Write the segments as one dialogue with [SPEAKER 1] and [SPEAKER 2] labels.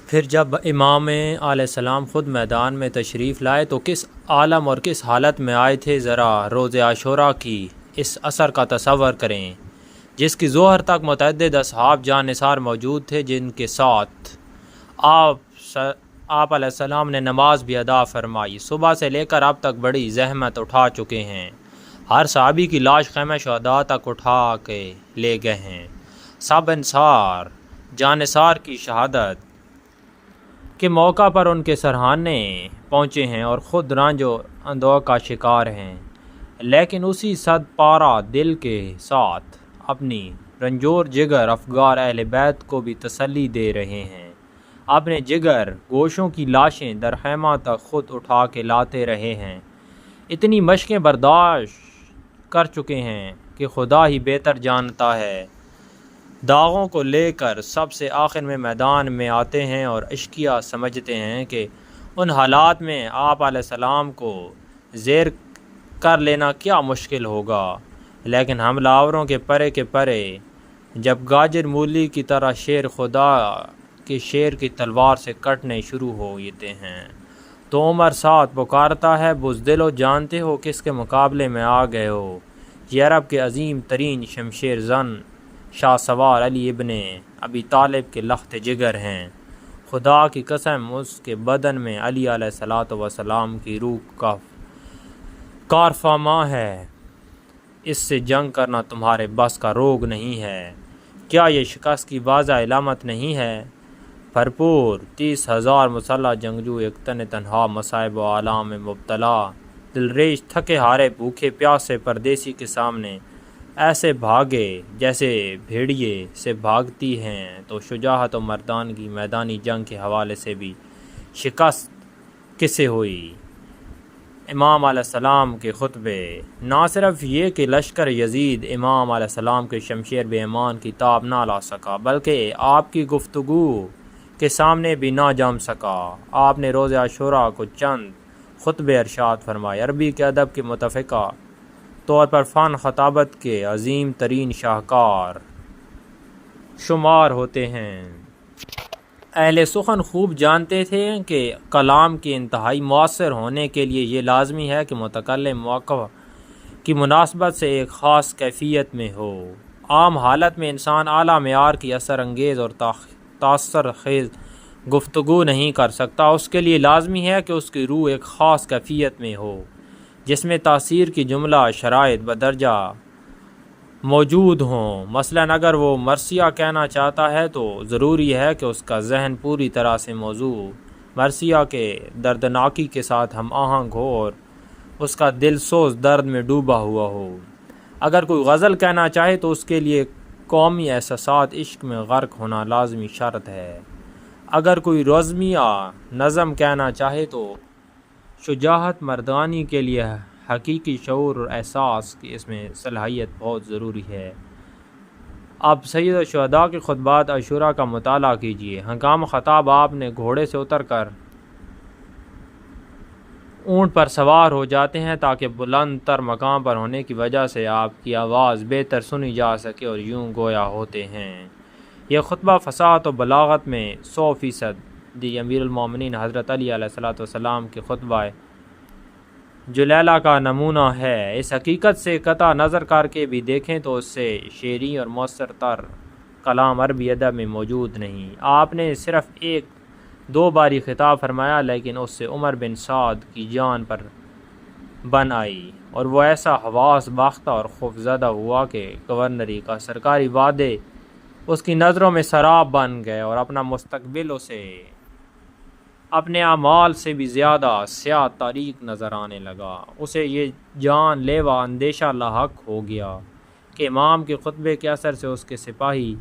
[SPEAKER 1] پھر جب امام علیہ السلام خود میدان میں تشریف لائے تو کس عالم اور کس حالت میں آئے تھے، ذرا روز عاشوراء کی اس اثر کا تصور کریں، جس کی ظہر تک متعدد اصحاب جان نثار موجود تھے، جن کے ساتھ آپ علیہ السلام نے نماز بھی ادا فرمائی۔ صبح سے لے کر اب تک بڑی زحمت اٹھا چکے ہیں، ہر صحابی کی لاش خیمہ شہداء تک اٹھا کے لے گئے ہیں۔ سب انصار جان نثار کی شہادت کے موقع پر ان کے سرہانے پہنچے ہیں اور خود رنج و اندوہ کا شکار ہیں، لیکن اسی صد پارہ دل کے ساتھ اپنی رنجور جگر افگار اہل بیت کو بھی تسلی دے رہے ہیں۔ اپنے جگر گوشوں کی لاشیں در خیمہ تک خود اٹھا کے لاتے رہے ہیں، اتنی مشقیں برداشت کر چکے ہیں کہ خدا ہی بہتر جانتا ہے۔ داغوں کو لے کر سب سے آخر میں میدان میں آتے ہیں اور اشقیہ سمجھتے ہیں کہ ان حالات میں آپ علیہ السلام کو زیر کر لینا کیا مشکل ہوگا، لیکن حملہ آوروں کے پرے جب گاجر مولی کی طرح شیر خدا کے شیر کی تلوار سے کٹنے شروع ہوتے ہیں تو عمر ساتھ پکارتا ہے، بزدلو جانتے ہو کس کے مقابلے میں آ گئے ہو، یہ عرب کے عظیم ترین شمشیر زن شاہ سوار علی ابن ابی طالب کے لخت جگر ہیں۔ خدا کی قسم اس کے بدن میں علی علیہ السلام کی روح کا کارفرما ہے، اس سے جنگ کرنا تمہارے بس کا روگ نہیں ہے۔ کیا یہ شکست کی واضح علامت نہیں ہے؟ بھرپور 30,000 مسلح جنگجو ایک تنہا مصائب و آلام میں مبتلا، دلریش تھکے ہارے بھوکے پیاسے پردیسی کے سامنے ایسے بھاگے جیسے بھیڑیے سے بھاگتی ہیں، تو شجاعت و مردانگی میدانی جنگ کے حوالے سے بھی شکست کسے ہوئی؟ امام علیہ السلام کے خطبے۔ نہ صرف یہ کہ لشکر یزید امام علیہ السلام کے شمشیر بے ایمان کی تاب نہ لا سکا، بلکہ آپ کی گفتگو کے سامنے بھی نہ جم سکا۔ آپ نے روز عاشوراء کو چند خطبے ارشاد فرمائے، عربی کے ادب کے متفقہ طور پر فن خطابت کے عظیم ترین شاہکار شمار ہوتے ہیں۔ اہل سخن خوب جانتے تھے کہ کلام کے انتہائی مؤثر ہونے کے لیے یہ لازمی ہے کہ متکلم موقع کی مناسبت سے ایک خاص کیفیت میں ہو۔ عام حالت میں انسان اعلیٰ معیار کی اثر انگیز اور تاثر خیز گفتگو نہیں کر سکتا، اس کے لیے لازمی ہے کہ اس کی روح ایک خاص کیفیت میں ہو جس میں تاثیر کی جملہ شرائط بدرجہ موجود ہوں۔ مثلاً اگر وہ مرثیہ کہنا چاہتا ہے تو ضروری ہے کہ اس کا ذہن پوری طرح سے موضوع مرثیہ کے دردناکی کے ساتھ ہم آہنگ ہو اور اس کا دل سوز درد میں ڈوبا ہوا ہو۔ اگر کوئی غزل کہنا چاہے تو اس کے لیے قومی احساسات عشق میں غرق ہونا لازمی شرط ہے۔ اگر کوئی رزمیہ نظم کہنا چاہے تو شجاعت مردانی کے لیے حقیقی شعور اور احساس کی اس میں صلاحیت بہت ضروری ہے۔ اب سید الشہداء کے خطبات عاشوراء کا مطالعہ کیجیے۔ ہنگام خطاب آپ نے گھوڑے سے اتر کر اونٹ پر سوار ہو جاتے ہیں تاکہ بلند تر مقام پر ہونے کی وجہ سے آپ کی آواز بہتر سنی جا سکے، اور یوں گویا ہوتے ہیں۔ یہ خطبہ فصاحت و بلاغت میں 100% امیر المومنین حضرت علی علیہ السلام کے خطبہ جلیلہ کا نمونہ ہے۔ اس حقیقت سے قطع نظر کر کے بھی دیکھیں تو اس سے شعری اور مؤثر تر کلام عربی ادب میں موجود نہیں۔ آپ نے صرف 1-2 باری خطاب فرمایا، لیکن اس سے عمر بن سعد کی جان پر بن آئی اور وہ ایسا حواس باختہ اور خوفزدہ ہوا کہ گورنری کا سرکاری وعدے اس کی نظروں میں سراب بن گئے اور اپنا مستقبل اسے اپنے اعمال سے بھی زیادہ سیاہ تاریک نظر آنے لگا۔ اسے یہ جان لیوا اندیشہ لاحق ہو گیا کہ امام کے خطبے کے اثر سے اس کے سپاہی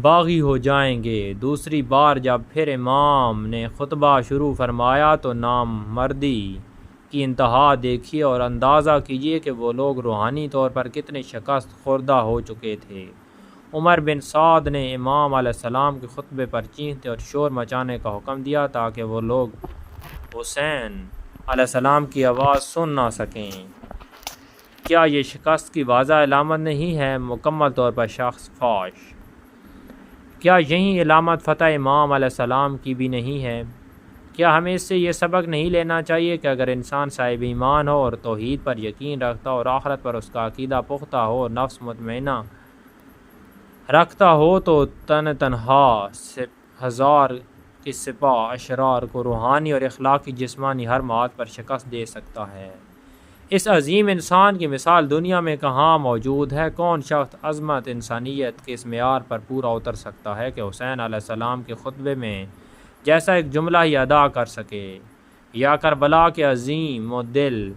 [SPEAKER 1] باغی ہو جائیں گے۔ دوسری بار جب پھر امام نے خطبہ شروع فرمایا تو نام مردی کی انتہا دیکھیے اور اندازہ کیجیے کہ وہ لوگ روحانی طور پر کتنے شکست خوردہ ہو چکے تھے۔ عمر بن سعد نے امام علیہ السلام کے خطبے پر چیختے اور شور مچانے کا حکم دیا تاکہ وہ لوگ حسین علیہ السلام کی آواز سن نہ سکیں۔ کیا یہ شکست کی واضح علامت نہیں ہے؟ مکمل طور پر شخص فاش کیا یہی علامت فتح امام علیہ السلام کی بھی نہیں ہے؟ کیا ہمیں اس سے یہ سبق نہیں لینا چاہیے کہ اگر انسان صاحب ایمان ہو اور توحید پر یقین رکھتا ہو اور آخرت پر اس کا عقیدہ پختہ ہو اور نفس مطمئنہ رکھتا ہو تو تنہا ہزار کے سپاہ اشرار کو روحانی اور اخلاقی جسمانی ہر مواد پر شکست دے سکتا ہے۔ اس عظیم انسان کی مثال دنیا میں کہاں موجود ہے؟ کون شخص عظمت انسانیت کے اس معیار پر پورا اتر سکتا ہے کہ حسین علیہ السلام کے خطبے میں جیسا ایک جملہ ہی ادا کر سکے، یا کربلا کے عظیم و دل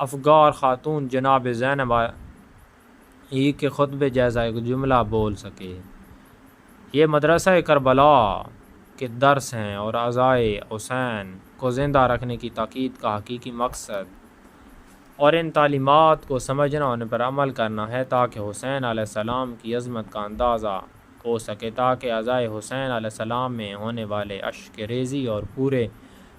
[SPEAKER 1] افگار خاتون جناب زینب ہی کے خطبے جیسا ایک جملہ بول سکے؟ یہ مدرسہ کربلا کے درس ہیں اور عزائے حسین کو زندہ رکھنے کی تاکید کا حقیقی مقصد اور ان تعلیمات کو سمجھنا اور ان پر عمل کرنا ہے تاکہ حسین علیہ السلام کی عظمت کا اندازہ ہو سکے، تاکہ عزائے حسین علیہ السلام میں ہونے والے اشک ریزی اور پورے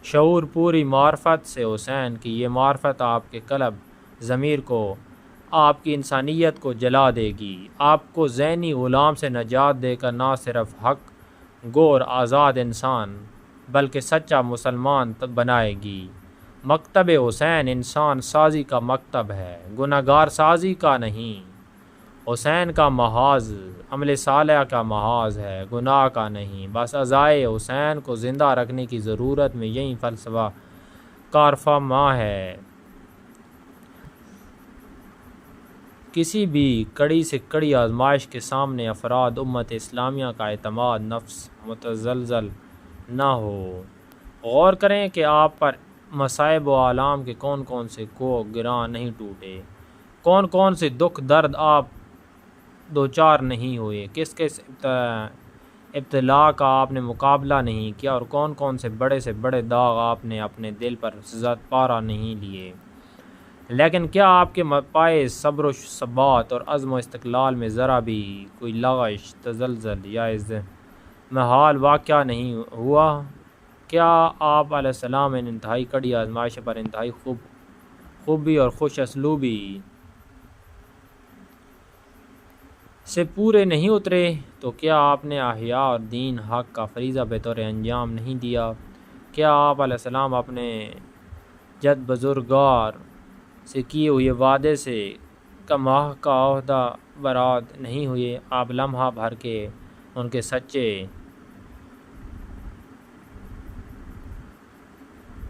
[SPEAKER 1] شعور پوری معرفت سے حسین کی یہ معرفت آپ کے قلب ضمیر کو، آپ کی انسانیت کو جلا دے گی، آپ کو ذہنی غلام سے نجات دے کر نہ صرف حق گور آزاد انسان بلکہ سچا مسلمان بنائے گی۔ مکتب حسین انسان سازی کا مکتب ہے، گناہگار سازی کا نہیں۔ حسین کا محاذ عمل صالح کا محاذ ہے، گناہ کا نہیں۔ بس عزائے حسین کو زندہ رکھنے کی ضرورت میں یہی فلسفہ کارفرما ہے۔ کسی بھی کڑی سے کڑی آزمائش کے سامنے افراد امت اسلامیہ کا اعتماد نفس متزلزل نہ ہو۔ غور کریں کہ آپ پر مصائب و آلام کے کون کون سے کوہ گراں نہیں ٹوٹے، کون کون سے دکھ درد آپ دوچار نہیں ہوئے، کس کس ابتلاء کا آپ نے مقابلہ نہیں کیا اور کون کون سے بڑے داغ آپ نے اپنے دل پر زد پارہ نہیں لیے۔ لیکن کیا آپ کے پائے صبر و ثبات اور عزم و استقلال میں ذرا بھی کوئی لغزش، تزلزل یا محال واقعہ نہیں ہوا؟ کیا آپ علیہ السلام ان انتہائی کڑی آزمائش پر انتہائی خوبی اور خوش اسلوبی سے پورے نہیں اترے؟ تو کیا آپ نے احیاء اور دین حق کا فریضہ بطور انجام نہیں دیا؟ کیا آپ علیہ السلام اپنے جد بزرگار سے کیے ہوئے وعدے سے کماح کا عہدہ برآمد نہیں ہوئے؟ آپ لمحہ بھر کے ان کے سچے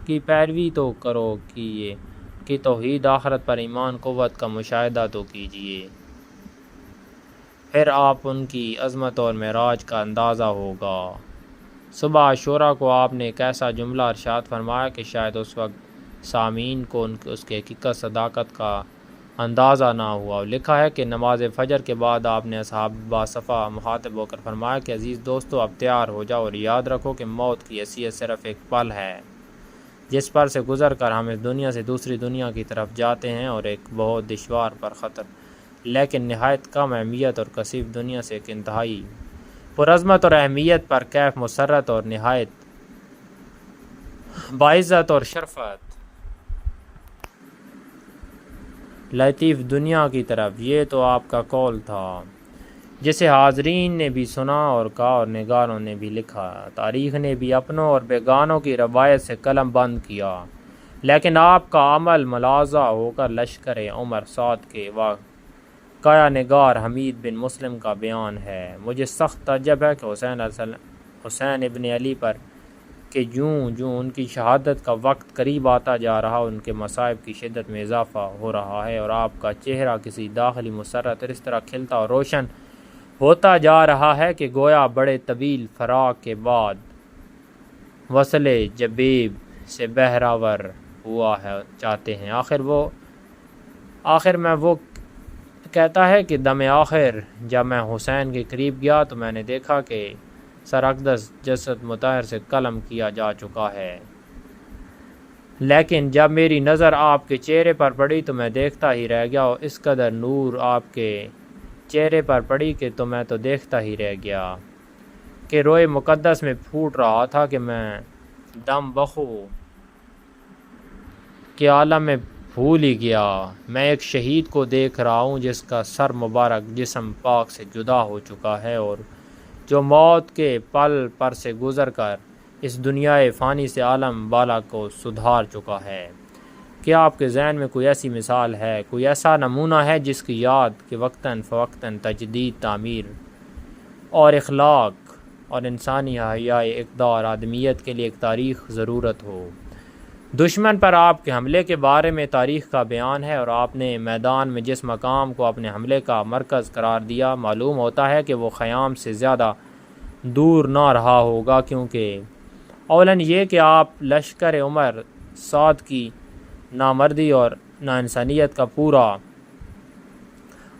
[SPEAKER 1] کی پیروی تو کرو کہ توحید آخرت پر ایمان قوت کا مشاہدہ تو کیجیے، پھر آپ ان کی عظمت اور معراج کا اندازہ ہوگا۔ صبح عاشوراء کو آپ نے ایک ایسا جملہ ارشاد فرمایا کہ شاید اس وقت سامعین کو اس کے حقیقت صداقت کا اندازہ نہ ہوا۔ لکھا ہے کہ نماز فجر کے بعد آپ نے اصحاب باصفہ مخاطب ہو کر فرمایا کہ عزیز دوستو، اب تیار ہو جاؤ اور یاد رکھو کہ موت کی حیثیت صرف ایک پل ہے جس پر سے گزر کر ہم اس دنیا سے دوسری دنیا کی طرف جاتے ہیں، اور ایک بہت دشوار پر خطر لیکن نہایت کم اہمیت اور کثیف دنیا سے ایک انتہائی پرعظمت اور اہمیت پر کیف مسرت اور نہایت باعزت اور شرفت لطیف دنیا کی طرف۔ یہ تو آپ کا قول تھا جسے حاضرین نے بھی سنا اور کہا اور نگاروں نے بھی لکھا، تاریخ نے بھی اپنوں اور بیگانوں کی روایت سے قلم بند کیا، لیکن آپ کا عمل ملاحظہ ہو کر لشکر عمر سعد کے واقعہ نگار حمید بن مسلم کا بیان ہے۔ مجھے سخت تعجب ہے کہ حسین ابن علی پر کہ جوں ان کی شہادت کا وقت قریب آتا جا رہا ان کے مصائب کی شدت میں اضافہ ہو رہا ہے، اور آپ کا چہرہ کسی داخلی مسرت اس طرح کھلتا اور روشن ہوتا جا رہا ہے کہ گویا بڑے طویل فراق کے بعد وصل جبیب سے بہراور ہوا ہے چاہتے ہیں۔ آخر میں وہ کہتا ہے کہ دم آخر جب میں حسین کے قریب گیا تو میں نے دیکھا کہ سر اقدس جسد مطہر سے قلم کیا جا چکا ہے، لیکن جب میری نظر آپ کے چہرے پر پڑی تو میں دیکھتا ہی رہ گیا، اور اس قدر نور آپ کے چہرے پر پڑی کہ تو میں تو دیکھتا ہی رہ گیا کہ روئے مقدس میں پھوٹ رہا تھا کہ میں دم بخو کے عالم میں بھول ہی گیا۔ میں ایک شہید کو دیکھ رہا ہوں جس کا سر مبارک جسم پاک سے جدا ہو چکا ہے اور جو موت کے پل پر سے گزر کر اس دنیا فانی سے عالم بالا کو سدھار چکا ہے۔ کیا آپ کے ذہن میں کوئی ایسی مثال ہے، کوئی ایسا نمونہ ہے جس کی یاد کہ وقتاً فوقتاً تجدید، تعمیر اور اخلاق اور انسانی حیاء اقدار آدمیت کے لیے ایک تاریخ ضرورت ہو؟ دشمن پر آپ کے حملے کے بارے میں تاریخ کا بیان ہے، اور آپ نے میدان میں جس مقام کو اپنے حملے کا مرکز قرار دیا، معلوم ہوتا ہے کہ وہ خیام سے زیادہ دور نہ رہا ہوگا، کیونکہ اولاً یہ کہ آپ لشکر عمر سعد کی نامردی اور ناانسانیت کا پورا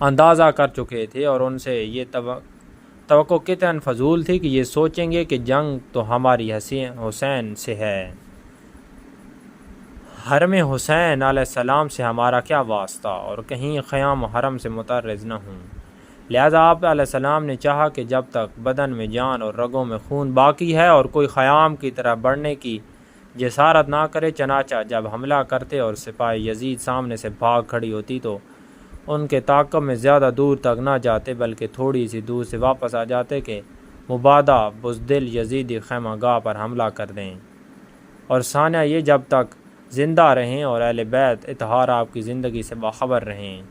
[SPEAKER 1] اندازہ کر چکے تھے، اور ان سے یہ توقع قطعاً فضول تھی کہ یہ سوچیں گے کہ جنگ تو ہماری حسین سے ہے، حرم حسین علیہ السلام سے ہمارا کیا واسطہ، اور کہیں خیام حرم سے متعرض نہ ہوں۔ لہذا آپ علیہ السلام نے چاہا کہ جب تک بدن میں جان اور رگوں میں خون باقی ہے اور کوئی خیام کی طرح بڑھنے کی جسارت نہ کرے، چنانچہ جب حملہ کرتے اور سپاہ یزید سامنے سے بھاگ کھڑی ہوتی تو ان کے تعاقب میں زیادہ دور تک نہ جاتے، بلکہ تھوڑی سی دور سے واپس آ جاتے کہ مبادہ بزدل یزیدی خیمہ گاہ پر حملہ کر دیں، اور ثانیہ یہ جب تک زندہ رہیں اور اہل بیت اطہار آپ کی زندگی سے باخبر رہیں۔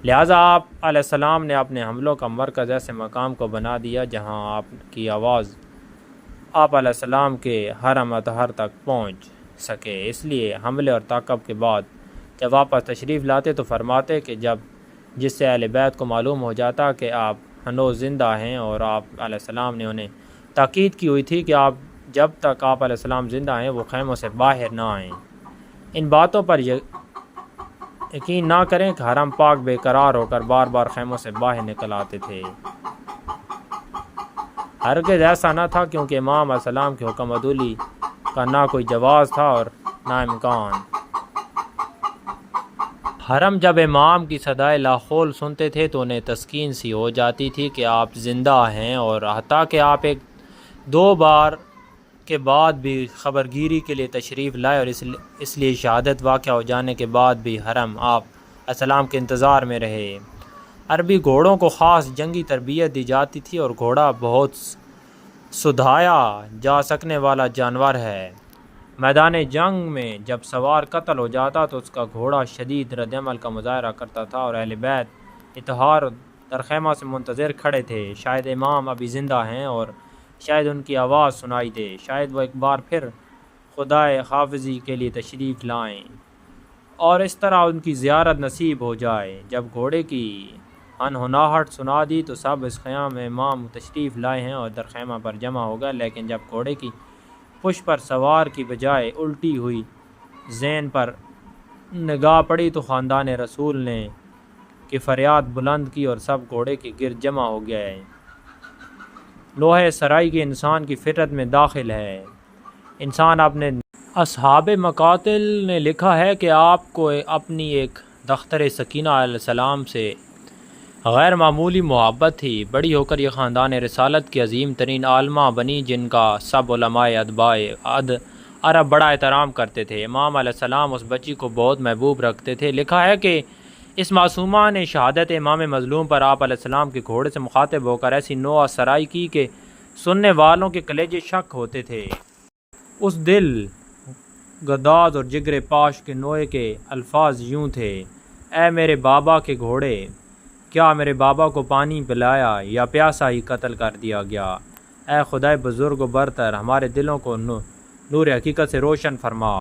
[SPEAKER 1] لہٰذا آپ علیہ السلام نے اپنے حملوں کا مرکز ایسے مقام کو بنا دیا جہاں آپ کی آواز آپ علیہ السلام کے حرم اطہر تک پہنچ سکے۔ اس لیے حملے اور تعاقب کے بعد جب واپس تشریف لاتے تو فرماتے کہ جس سے اہل بیت کو معلوم ہو جاتا کہ آپ ہنوز زندہ ہیں، اور آپ علیہ السلام نے انہیں تاکید کی ہوئی تھی کہ جب تک آپ علیہ السلام زندہ ہیں وہ خیموں سے باہر نہ آئیں۔ ان باتوں پر یقین نہ کریں کہ حرم پاک بے قرار ہو کر بار بار خیموں سے باہر نکل آتے تھے، ہرگز ایسا نہ تھا، کیونکہ امام علیہ السلام کے حکم عدولی کا نہ کوئی جواز تھا اور نہ امکان۔ حرم جب امام کی صدائے لاحول سنتے تھے تو انہیں تسکین سی ہو جاتی تھی کہ آپ زندہ ہیں، اور حتیٰ کہ آپ ایک دو بار کے بعد بھی خبرگیری کے لیے تشریف لائے، اور اس لیے شہادت واقع ہو جانے کے بعد بھی حرم آپ السلام کے انتظار میں رہے۔ عربی گھوڑوں کو خاص جنگی تربیت دی جاتی تھی، اور گھوڑا بہت سدھایا جا سکنے والا جانور ہے۔ میدان جنگ میں جب سوار قتل ہو جاتا تو اس کا گھوڑا شدید رد عمل کا مظاہرہ کرتا تھا، اور اہل بیت اطہار در خیمہ سے منتظر کھڑے تھے، شاید امام ابھی زندہ ہیں اور شاید ان کی آواز سنائی دے، شاید وہ ایک بار پھر خدائے حافظی کے لیے تشریف لائیں اور اس طرح ان کی زیارت نصیب ہو جائے۔ جب گھوڑے کی ہنہناہٹ سنا دی تو سب اس خیام میں امام تشریف لائے ہیں اور در خیمہ پر جمع ہو گئے، لیکن جب گھوڑے کی پشت پر سوار کی بجائے الٹی ہوئی زین پر نگاہ پڑی تو خاندان رسول نے کی فریاد بلند کی اور سب گھوڑے کے گرد جمع ہو گئے۔ لوہے سرائی کے انسان کی فطرت میں داخل ہے۔ انسان اپنے اصحاب مقاتل نے لکھا ہے کہ آپ کو اپنی ایک دختر سکینہ علیہ السلام سے غیر معمولی محبت تھی۔ بڑی ہو کر یہ خاندان رسالت کی عظیم ترین عالمہ بنی، جن کا سب علماء ادباء عرب بڑا احترام کرتے تھے۔ امام علیہ السلام اس بچی کو بہت محبوب رکھتے تھے۔ لکھا ہے کہ اس معصومہ نے شہادت امام مظلوم پر آپ علیہ السلام کے گھوڑے سے مخاطب ہو کر ایسی نوع سرائی کی کہ سننے والوں کے کلیجے شک ہوتے تھے۔ اس دل گداز اور جگر پاش کے نوعے کے الفاظ یوں تھے: اے میرے بابا کے گھوڑے، کیا میرے بابا کو پانی پلایا یا پیاسا ہی قتل کر دیا گیا؟ اے خدائے بزرگ و برتر، ہمارے دلوں کو نور حقیقت سے روشن فرما۔